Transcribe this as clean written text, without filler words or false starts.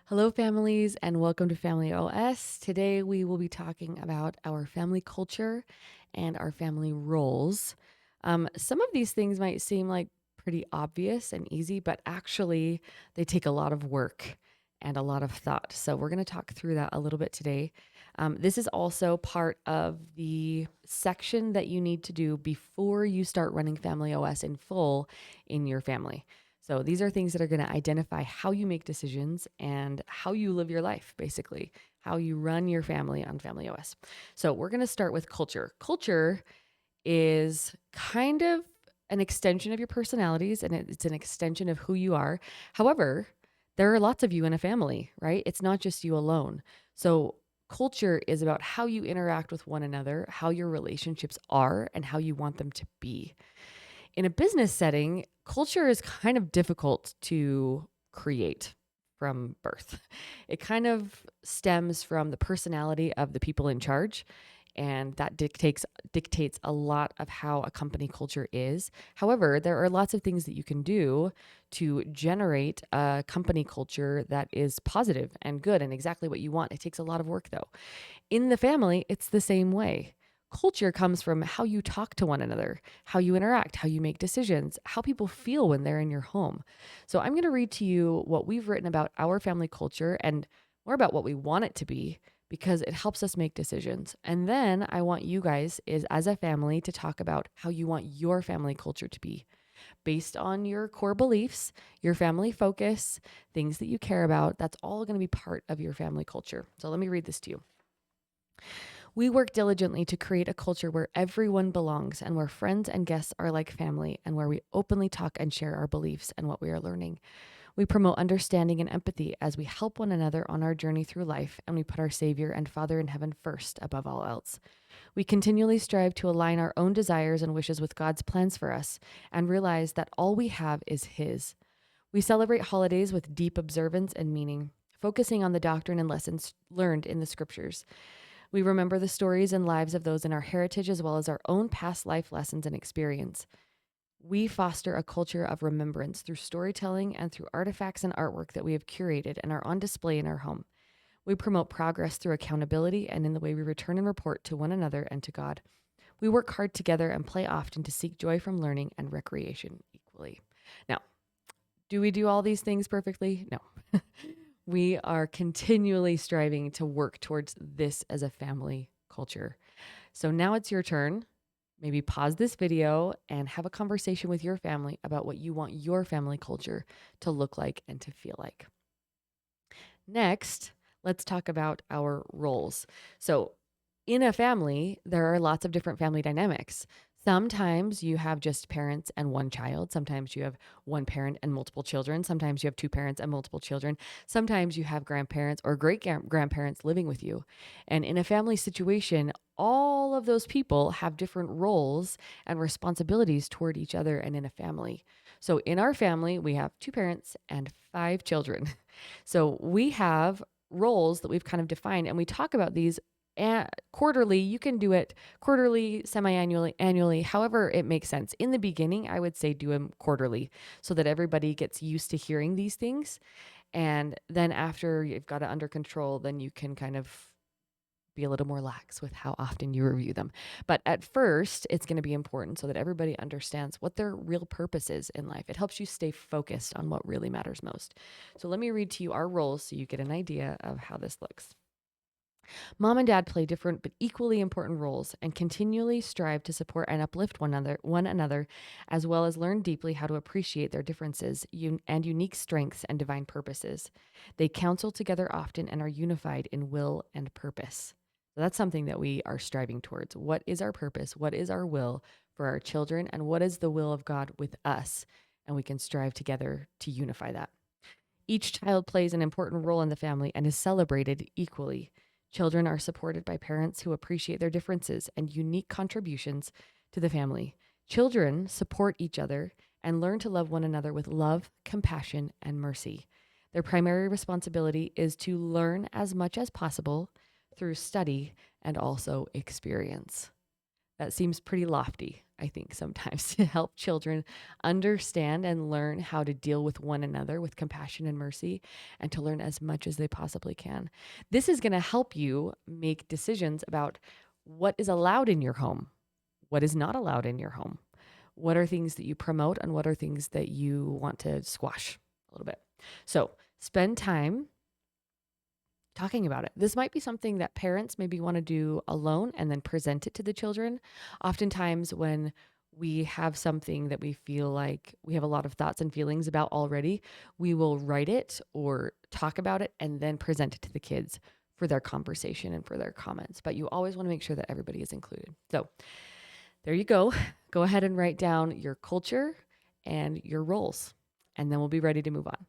Hello, families, and welcome to Family OS. Today, we will be talking about our family culture and our family roles. Some of these things might seem like pretty obvious and easy, but actually, they take a lot of work and a lot of thought. So, we're going to talk through that a little bit today. This is also part of the section that you need to do before you start running Family OS in full in your family. So these are things that are going to identify how you make decisions and how you live your life, basically, how you run your family on Family OS. So we're going to start with culture. Culture is kind of an extension of your personalities and it's an extension of who you are. However, there are lots of you in a family, right? It's not just you alone. So culture is about how you interact with one another, how your relationships are, and how you want them to be. In a business setting, culture is kind of difficult to create from birth. It kind of stems from the personality of the people in charge, and that dictates a lot of how a company culture is. However, there are lots of things that you can do to generate a company culture that is positive and good and exactly what you want. It takes a lot of work though. In the family, it's the same way. Culture comes from how you talk to one another, how you interact, how you make decisions, how people feel when they're in your home. So, I'm going to read to you what we've written about our family culture and more about what we want it to be because it helps us make decisions. And then I want you guys is as a family to talk about how you want your family culture to be based on your core beliefs, your family focus, things that you care about. That's all going to be part of your family culture. So, let me read this to you. We work diligently to create a culture where everyone belongs and where friends and guests are like family and where we openly talk and share our beliefs and what we are learning. We promote understanding and empathy as we help one another on our journey through life and we put our Savior and Father in heaven first above all else. We continually strive to align our own desires and wishes with God's plans for us and realize that all we have is His. We celebrate holidays with deep observance and meaning, focusing on the doctrine and lessons learned in the scriptures. We remember the stories and lives of those in our heritage as well as our own past life lessons and experience. We foster a culture of remembrance through storytelling and through artifacts and artwork that we have curated and are on display in our home. We promote progress through accountability and in the way we return and report to one another and to God. We work hard together and play often to seek joy from learning and recreation equally. Now, do we do all these things perfectly? No. We are continually striving to work towards this as a family culture. So now it's your turn. Maybe pause this video and have a conversation with your family about what you want your family culture to look like and to feel like. Next, let's talk about our roles. So, in a family, there are lots of different family dynamics. Sometimes you have just parents and one child. Sometimes you have one parent and multiple children. Sometimes you have two parents and multiple children. Sometimes you have grandparents or great grandparents living with you. And in a family situation, all of those people have different roles and responsibilities toward each other and in a family. So in our family, we have two parents and five children. So we have roles that we've kind of defined, and we talk about these quarterly. You can do it quarterly, semi-annually, annually, however it makes sense. In the beginning, I would say do them quarterly so that everybody gets used to hearing these things. And then after you've got it under control, then you can kind of be a little more lax with how often you review them. But at first, it's going to be important so that everybody understands what their real purpose is in life. It helps you stay focused on what really matters most. So let me read to you our roles so you get an idea of how this looks. Mom and dad play different but equally important roles and continually strive to support and uplift one another, as well as learn deeply how to appreciate their differences and unique strengths and divine purposes. They counsel together often and are unified in will and purpose. So that's something that we are striving towards. What is our purpose? What is our will for our children? And what is the will of God with us? And we can strive together to unify that. Each child plays an important role in the family and is celebrated equally. Children are supported by parents who appreciate their differences and unique contributions to the family. Children support each other and learn to love one another with love, compassion, and mercy. Their primary responsibility is to learn as much as possible through study and also experience. That seems pretty lofty I think, sometimes to help children understand and learn how to deal with one another with compassion and mercy, and to learn as much as they possibly can. This is going to help you make decisions about what is allowed in your home, what is not allowed in your home, what are things that you promote, and what are things that you want to squash a little bit. So spend time talking about it. This might be something that parents maybe want to do alone and then present it to the children. Oftentimes, when we have something that we feel like we have a lot of thoughts and feelings about already, we will write it or talk about it and then present it to the kids for their conversation and for their comments. But you always want to make sure that everybody is included. So there you go. Go ahead and write down your culture and your roles, and then we'll be ready to move on.